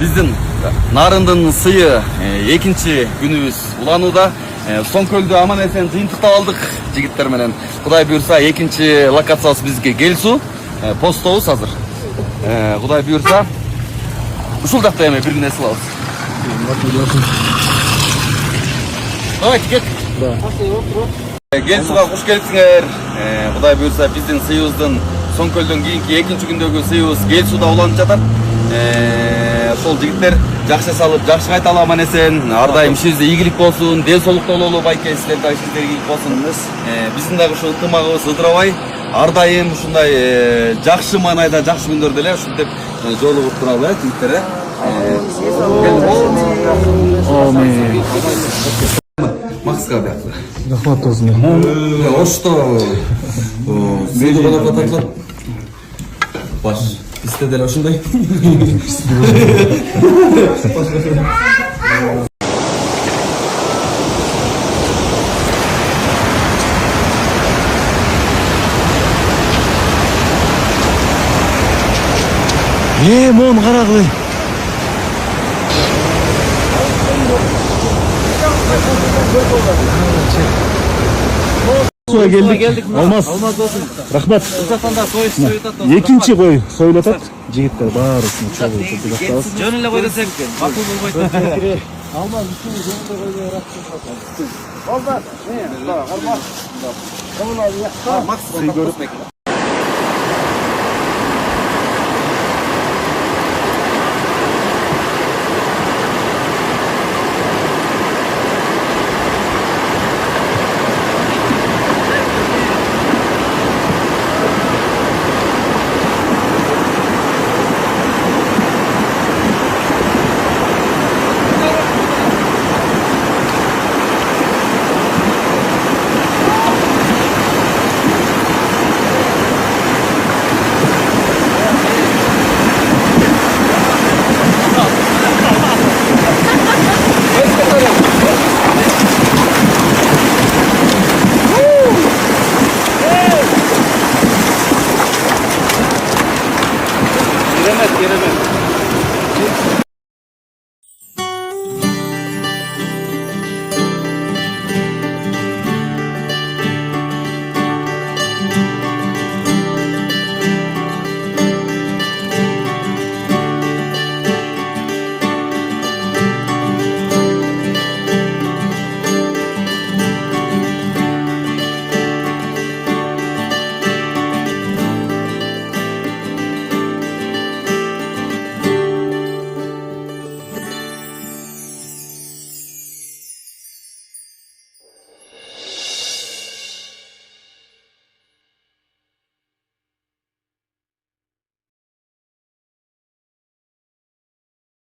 Биздин Нарындын сыйы экинчи күнүбүз уланууда. Соң көлдө аман эсен жыйынтыктап алдык жигиттер менен. Кудай буйрса экинчи локациябыз бизге Кел Суу постобуз азыр. Кудай буйрса ушул жакта эми бир нерсе кылабыз. Давайте кет. Кел Сууга куш келипсиңер. Кудай буйрса биздин сыйыбыздын соң көлдөн кийинки экинчи күндөгү сыйыбыз Кел Сууда уланып жатат. Ошол жигиттер жакшы салып, жакшы кайталы аман эсен. Ар дайым ишибизде ийгилик болсун, ден соолукта бололу байке, силер дагы ишиңиздер ийгилик болсун. Биздин дагы ушул ынтымагыбыз ыдырабай, ар дайым ушундай жакшы маанайда жакшы күндөрдө эле ушинтип жолугуп туралы, жигиттер. Макска бияктыр. Рахмат өзүңө. Ошто сүйдү болуп атат. Баш бизде деле ошондой. Мон карагыла. Суга келдик. Алмаз болсун. Рахмат. Экинчи кой сойлотот. Жигиттер баарысын чогуу чогуу. Жөн эле койдосек макул болбойт. Алмаз үчүн жөнүндө койгой рахмат. Алмаз, карма. Макс көрүп